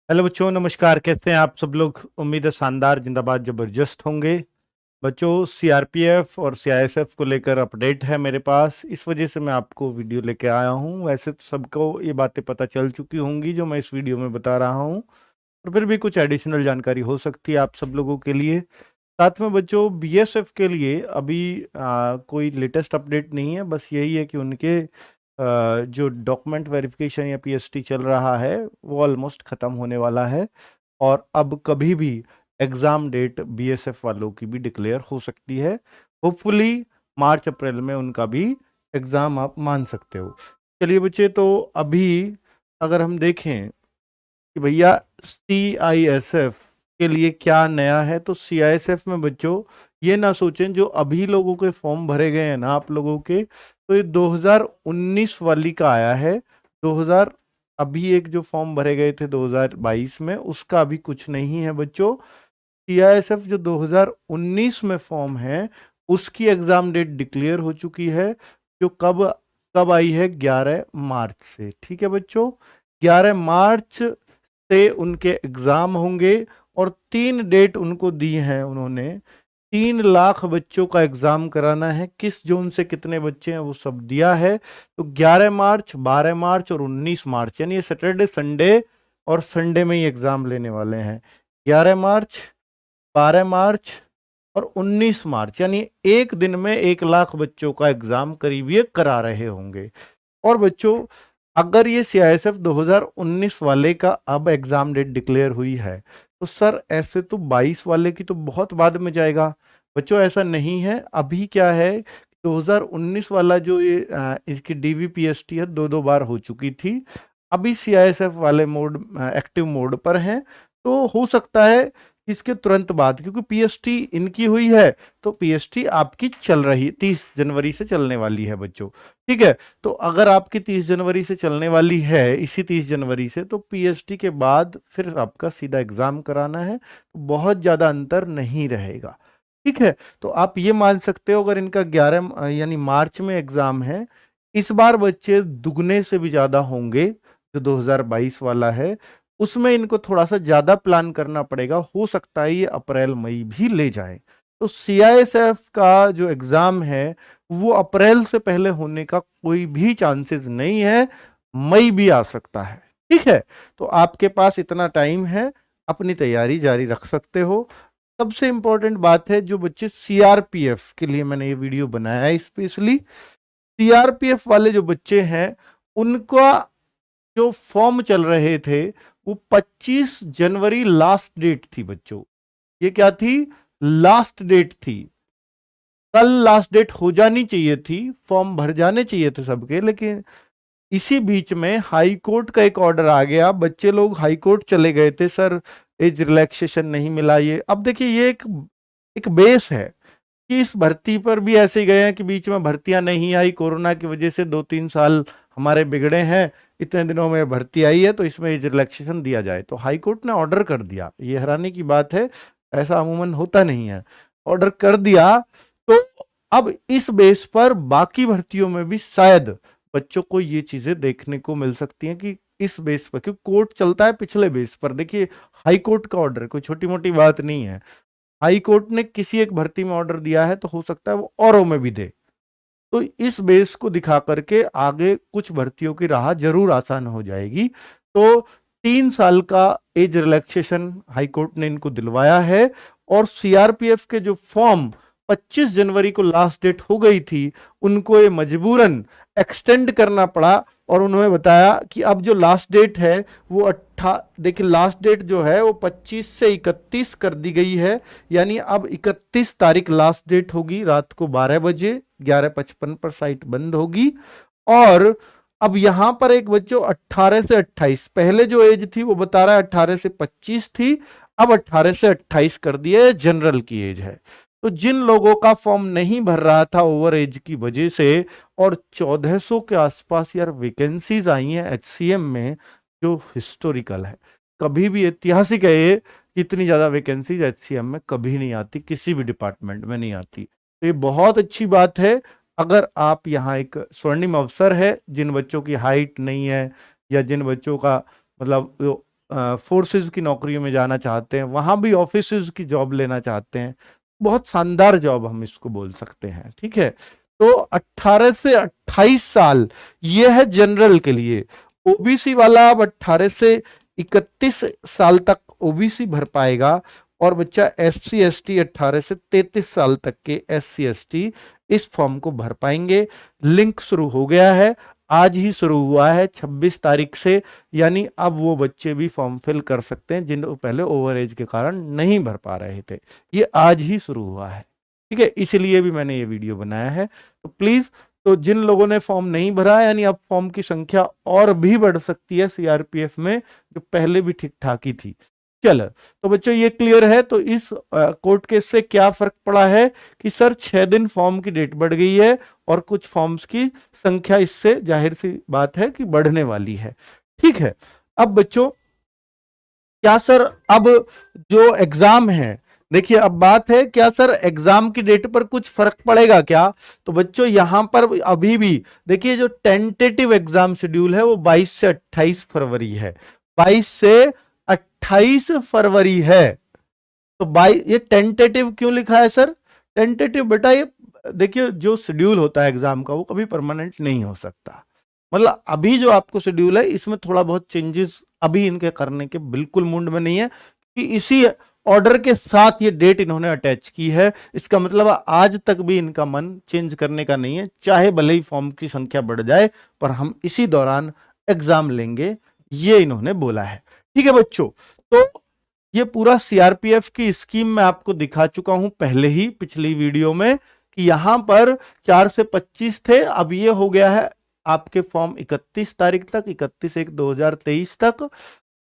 Hello बच्चों, नमस्कार। कैसे हैं आप सब लोग? उम्मीद है शानदार, जिंदाबाद, जबरदस्त होंगे। बच्चों, सीआरपीएफ और सीआईएसएफ को लेकर अपडेट है मेरे पास, इस वजह से मैं आपको वीडियो लेके आया हूं। वैसे तो सबको ये बातें पता चल चुकी होंगी जो मैं इस वीडियो में बता रहा हूं, और फिर भी कुछ एडिशनल जानकारी हो सकती है आप सब लोगों के लिए। साथ में बच्चों, बीएसएफ के लिए अभी कोई लेटेस्ट अपडेट नहीं है। बस यही है कि उनके जो डॉक्यूमेंट वेरिफिकेशन या पीएसटी चल रहा है वो ऑलमोस्ट ख़त्म होने वाला है, और अब कभी भी एग्ज़ाम डेट बीएसएफ वालों की भी डिक्लेयर हो सकती है। होपफुली मार्च अप्रैल में उनका भी एग्ज़ाम आप मान सकते हो। चलिए बच्चे, तो अभी अगर हम देखें कि भैया सीआईएसएफ के लिए क्या नया है, तो सीआईएसएफ में बच्चों ये ना सोचें जो अभी लोगों के फॉर्म भरे गए हैं ना आप लोगों के, तो ये 2019 वाली का आया है। 2000 अभी एक जो फॉर्म भरे गए थे 2022 में, उसका अभी कुछ नहीं है बच्चों। सीआईएसएफ जो 2019 में फॉर्म है उसकी एग्जाम डेट डिक्लेयर हो चुकी है, जो कब कब आई है, 11 मार्च से। ठीक है बच्चों, 11 मार्च से उनके एग्जाम होंगे, और 3 डेट उनको दी हैं उन्होंने। 3 लाख बच्चों का एग्जाम कराना है। किस जोन से कितने बच्चे हैं वो सब दिया है। तो 11 मार्च, 12 मार्च और 19 मार्च, यानी ये सैटरडे, संडे और संडे में ही एग्जाम लेने वाले हैं। 11 मार्च, 12 मार्च और 19 मार्च, यानी एक दिन में 1 लाख बच्चों का एग्जाम करीब ये करा रहे होंगे। और बच्चों, अगर ये सीआईएसएफ 2019 वाले का अब एग्जाम डेट डिक्लेयर हुई है, तो सर ऐसे तो 22 वाले की तो बहुत बाद में जाएगा। बच्चों ऐसा नहीं है। अभी क्या है, 2019 वाला जो ये इसकी डीवीपीएसटी है, 2 बार हो चुकी थी। अभी सीआईएसएफ वाले मोड, एक्टिव मोड पर हैं। तो हो सकता है इसके तुरंत बाद, क्योंकि पीएसटी इनकी हुई है, तो पीएसटी आपकी चल रही 30 जनवरी से चलने वाली है बच्चों। ठीक है, तो अगर आपकी 30 जनवरी से चलने वाली है, इसी 30 जनवरी से, तो पीएचडी के बाद फिर आपका सीधा एग्जाम कराना है, तो बहुत ज़्यादा अंतर नहीं रहेगा। ठीक है, तो आप ये मान सकते हो, अगर इनका 11 यानी मार्च में एग्जाम है, इस बार बच्चे दुगने से भी ज़्यादा होंगे। जो 2022 वाला है उसमें इनको थोड़ा सा ज़्यादा प्लान करना पड़ेगा। हो सकता है ये अप्रैल मई भी ले जाए। तो सीआईएसएफ का जो एग्ज़ाम है वो अप्रैल से पहले होने का कोई भी चांसेस नहीं है, मई भी आ सकता है। ठीक है, तो आपके पास इतना टाइम है, अपनी तैयारी जारी रख सकते हो। सबसे इंपॉर्टेंट बात है, जो बच्चे सीआरपीएफ के लिए मैंने ये वीडियो बनाया है स्पेशली, सीआरपीएफ वाले जो बच्चे हैं उनका जो फॉर्म चल रहे थे वो 25 जनवरी लास्ट डेट थी बच्चों। ये क्या थी? लास्ट डेट थी। कल लास्ट डेट हो जानी चाहिए थी, फॉर्म भर जाने चाहिए थे सबके, लेकिन इसी बीच में हाई कोर्ट का एक ऑर्डर आ गया। बच्चे लोग हाई कोर्ट चले गए थे, सर एज रिलैक्सेशन नहीं मिला। ये अब देखिए, ये एक एक बेस है कि इस भर्ती पर भी ऐसे ही गए हैं कि बीच में भर्तियां नहीं आई, कोरोना की वजह से 2-3 साल हमारे बिगड़े हैं, इतने दिनों में भर्ती आई है, तो इसमें एज रिलैक्सेशन दिया जाए। तो हाई कोर्ट ने ऑर्डर कर दिया। ये हैरानी की बात है, ऐसा अमूमन होता नहीं है। ऑर्डर कर दिया, तो अब इस बेस पर बाकी भर्तियों में भी शायद बच्चों को ये चीजें देखने को मिल सकती हैं कि इस बेस पर, क्योंकि कोर्ट चलता है पिछले बेस पर। देखिए, हाई कोर्ट का ऑर्डर कोई छोटी मोटी बात नहीं है। हाई कोर्ट ने किसी एक भर्ती में ऑर्डर दिया है, तो हो सकता है वो औरों में भी दे। तो इस बेस को दिखा करके आगे कुछ भर्तियों की राह जरूर आसान हो जाएगी। तो 3 साल का एज रिलैक्सेशन हाई कोर्ट ने इनको दिलवाया है। और सीआरपीएफ के जो फॉर्म 25 जनवरी को लास्ट डेट हो गई थी, उनको ये मजबूरन एक्सटेंड करना पड़ा। और उन्होंने बताया कि अब जो लास्ट डेट है वो देखिए, लास्ट डेट जो है वो 25 से 31 कर दी गई है। यानी अब 31 तारीख लास्ट डेट होगी, रात को 12 बजे 11:55 पर साइट बंद होगी। और अब यहां पर एक बच्चों 18 से 28, पहले जो एज थी वो बता रहा है 18 से 25 थी, अब 18 से 28 कर दिया, जनरल की एज है। तो जिन लोगों का फॉर्म नहीं भर रहा था ओवर एज की वजह से, और 1400 के आसपास यार वैकेंसीज आई हैं एचसीएम में, जो हिस्टोरिकल है। कभी भी ऐतिहासिक है ये, इतनी ज्यादा वैकेंसीज एचसीएम में कभी नहीं आती, किसी भी डिपार्टमेंट में नहीं आती। तो ये बहुत अच्छी बात है। अगर आप यहाँ, एक स्वर्णिम अवसर है जिन बच्चों की हाइट नहीं है, या जिन बच्चों का मतलब फोर्सेस की नौकरियों में जाना चाहते हैं, वहां भी ऑफिसर्स की जॉब लेना चाहते हैं, बहुत शानदार जॉब हम इसको बोल सकते हैं। ठीक है, तो 18 से 28 साल ये है जनरल के लिए। ओबीसी वाला अब 18 से 31 साल तक ओबीसी भर पाएगा, और बच्चा एससी एसटी 18 से 33 साल तक के एससी एसटी इस फॉर्म को भर पाएंगे। लिंक शुरू हो गया है, आज ही शुरू हुआ है 26 तारीख से, यानी अब वो बच्चे भी फॉर्म फिल कर सकते हैं जिन पहले ओवर एज के कारण नहीं भर पा रहे थे। ये आज ही शुरू हुआ है। ठीक है, इसलिए भी मैंने ये वीडियो बनाया है। तो प्लीज, तो जिन लोगों ने फॉर्म नहीं भरा, यानी अब फॉर्म की संख्या और भी बढ़ सकती है सीआरपीएफ में, जो पहले भी ठीक ठाक ही थी। चलो, तो बच्चों ये क्लियर है। तो इस कोर्ट केस से क्या फर्क पड़ा है कि सर 6 दिन फॉर्म की डेट बढ़ गई है, और कुछ फॉर्म्स की संख्या इससे जाहिर सी बात है कि बढ़ने वाली है। ठीक है, अब बच्चों क्या सर अब जो एग्जाम है, देखिए अब बात है क्या सर एग्जाम की डेट पर कुछ फर्क पड़ेगा क्या? तो बच्चों यहां पर अभी भी देखिए, जो टेंटेटिव एग्जाम शेड्यूल है वो 22 से 28 फरवरी है। 22 से 28 फरवरी है। तो ये टेंटेटिव क्यों लिखा है सर? टेंटेटिव बेटा, ये देखिए जो शेड्यूल होता है एग्जाम का वो कभी परमानेंट नहीं हो सकता। मतलब अभी जो आपको शेड्यूल है इसमें थोड़ा बहुत चेंजेस अभी इनके करने के बिल्कुल मूड में नहीं है, कि इसी ऑर्डर के साथ ये डेट इन्होंने अटैच की है। इसका मतलब आज तक भी इनका मन चेंज करने का नहीं है, चाहे भले ही फॉर्म की संख्या बढ़ जाए, पर हम इसी दौरान एग्जाम लेंगे, ये इन्होंने बोला है। ठीक है बच्चों, तो ये पूरा सीआरपीएफ की स्कीम मैं आपको दिखा चुका हूं पहले ही पिछली वीडियो में, कि यहां पर 4 से 25 थे, अब ये हो गया है आपके फॉर्म 31 तारीख तक, 31/1/2023 तक,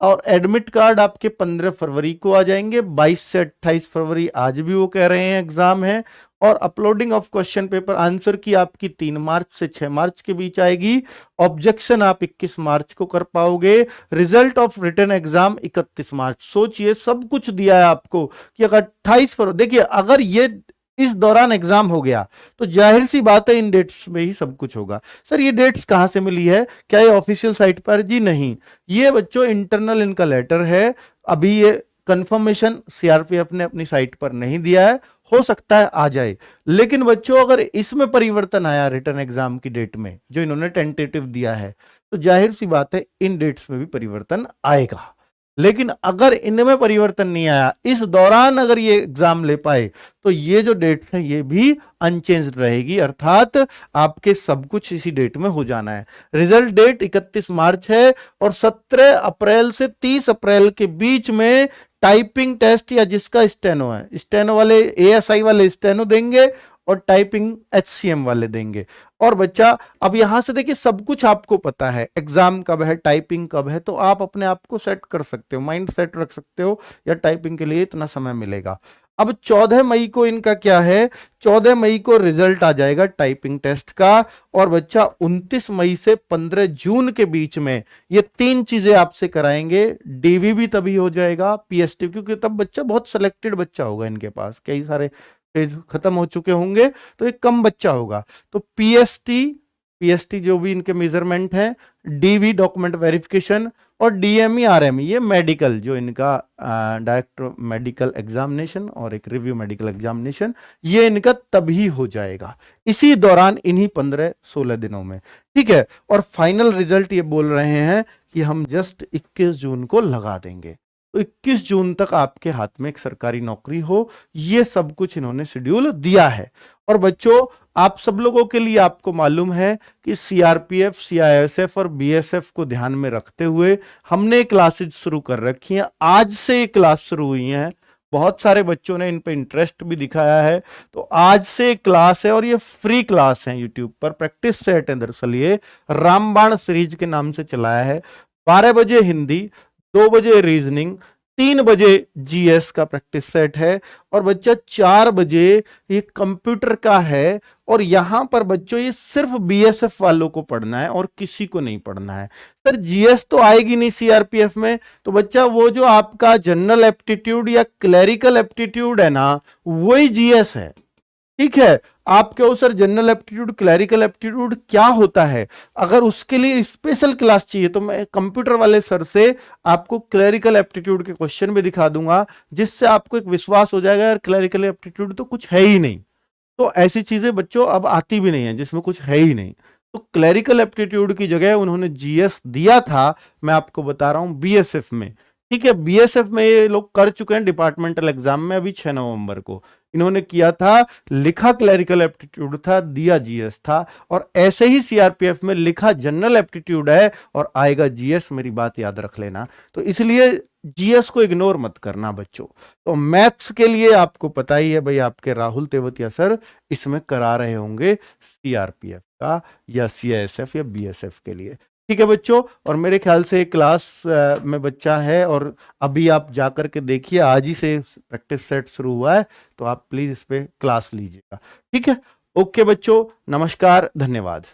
और एडमिट कार्ड आपके 15 फरवरी को आ जाएंगे। 22 से 28 फरवरी आज भी वो कह रहे हैं एग्जाम है, और uploading of question paper answer की आपकी 3 मार्च से 6 मार्च के बीच आएगी। ऑब्जेक्शन आप 21 मार्च को कर पाओगे। रिजल्ट ऑफ रिटन एग्जाम 31 मार्च। सोचिए सब कुछ दिया है आपको कि अगर 28 फरवरी, देखिए अगर ये इस दौरान एग्जाम हो गया तो जाहिर सी बात है इन डेट्स में ही सब कुछ होगा। सर ये डेट्स कहां से मिली है? क्या ये ऑफिशियल साइट पर? जी नहीं, ये बच्चों इंटरनल इनका लेटर है। अभी ये कंफर्मेशन सीआरपीएफ ने अपनी साइट पर नहीं दिया है, हो सकता है आ जाए। लेकिन बच्चों अगर इसमें परिवर्तन आया रिटर्न एग्जाम की डेट में, जो इन्होंने टेंटेटिव दिया है, तो जाहिर सी बात है इन डेट्स में भी परिवर्तन आएगा। लेकिन अगर इनमें परिवर्तन नहीं आया, इस दौरान अगर ये एग्जाम ले पाए, तो ये जो डेट्स है ये भी अनचेंज्ड रहेगी, अर्थात आपके सब कुछ इसी डेट में हो जाना है। रिजल्ट डेट 31 मार्च है, और 17 अप्रैल से 30 अप्रैल के बीच में टाइपिंग टेस्ट, या जिसका स्टेनो है, स्टेनो वाले एएसआई वाले स्टेनो देंगे, और टाइपिंग एचसीएम वाले देंगे। और बच्चा अब यहां से देखिए सब कुछ आपको पता है, एग्जाम कब है, टाइपिंग कब है, तो आप अपने आप को सेट कर सकते हो, माइंड सेट रख सकते हो, या टाइपिंग के लिए इतना समय मिलेगा। अब 14 मई को इनका क्या है, 14 मई को रिजल्ट आ जाएगा टाइपिंग टेस्ट का, और बच्चा 29 मई से 15 जून के बीच में ये 3 चीजें आपसे कराएंगे। डीवी भी तभी हो जाएगा, पीएसटी, क्योंकि तब बच्चा बहुत सिलेक्टेड बच्चा होगा, इनके पास कई सारे पेज खत्म हो चुके होंगे, तो एक कम बच्चा होगा। तो पीएसटी जो भी इनके मेजरमेंट है, डीवी डॉक्यूमेंट वेरिफिकेशन, और डीएमई आरएमई ये मेडिकल, जो इनका डायरेक्ट मेडिकल एग्जामिनेशन और एक रिव्यू मेडिकल एग्जामिनेशन, ये इनका तभी हो जाएगा इसी दौरान, इन्हीं 15-16 दिनों में। ठीक है, और फाइनल रिजल्ट ये बोल रहे हैं कि हम जस्ट 21 जून को लगा देंगे, तो 21 जून तक आपके हाथ में एक सरकारी नौकरी हो, ये सब कुछ इन्होंने शेड्यूल दिया है। और बच्चों आप सब लोगों के लिए आपको मालूम है कि सीआरपीएफ, सीआईएसएफ और बीएसएफ को ध्यान में रखते हुए हमने क्लासेज शुरू कर रखी हैं। आज से ये क्लास शुरू हुई हैं, बहुत सारे बच्चों ने इन पे इंटरेस्ट भी दिखाया है, तो आज से क्लास है, और ये फ्री क्लास है यूट्यूब पर। प्रैक्टिस सेट है, दरअसल ये रामबाण सीरीज के नाम से चलाया है। 12 बजे हिंदी, 2 बजे रीजनिंग, 3 बजे जीएस का प्रैक्टिस सेट है, और बच्चा 4 बजे ये कंप्यूटर का है। और यहां पर बच्चों ये सिर्फ बीएसएफ वालों को पढ़ना है और किसी को नहीं पढ़ना है। सर जीएस तो आएगी नहीं सीआरपीएफ में, तो बच्चा वो जो आपका जनरल एप्टीट्यूड या क्लरिकल एप्टीट्यूड है ना, वही जीएस है। ठीक है। आप कहो sir general aptitude clerical aptitude क्या होता है, अगर उसके लिए स्पेशल क्लास चाहिए तो मैं कंप्यूटर वाले सर से आपको क्लरिकल एप्टीट्यूड के क्वेश्चन भी दिखा दूंगा, जिससे आपको एक विश्वास हो जाएगा यार क्लरिकल एप्टीट्यूड तो कुछ है ही नहीं। तो ऐसी चीजें बच्चों अब आती भी नहीं है जिसमें कुछ है ही नहीं। तो क्लरिकल एप्टीट्यूड की जगह उन्होंने जीएस दिया था, मैं आपको बता रहा हूं बीएसएफ में। ठीक है, बीएसएफ में ये लोग कर चुके हैं डिपार्टमेंटल एग्जाम में, अभी 6 नवंबर को इन्होंने किया था। लिखा क्लरिकल एप्टीट्यूड था, दिया जीएस था। और ऐसे ही सीआरपीएफ में लिखा जनरल एप्टीट्यूड है और आएगा जीएस, मेरी बात याद रख लेना। तो इसलिए जीएस को इग्नोर मत करना बच्चों। तो मैथ्स के लिए आपको पता ही है भाई, आपके राहुल तेवतिया सर इसमें करा रहे होंगे सीआरपीएफ का या सीआईएसएफ या बीएसएफ के लिए। ठीक है बच्चों, और मेरे ख्याल से क्लास में बच्चा है और अभी आप जाकर के देखिए, आज ही से प्रैक्टिस सेट शुरू हुआ है, तो आप प्लीज इस पे क्लास लीजिएगा। ठीक है, ओके बच्चों, नमस्कार, धन्यवाद।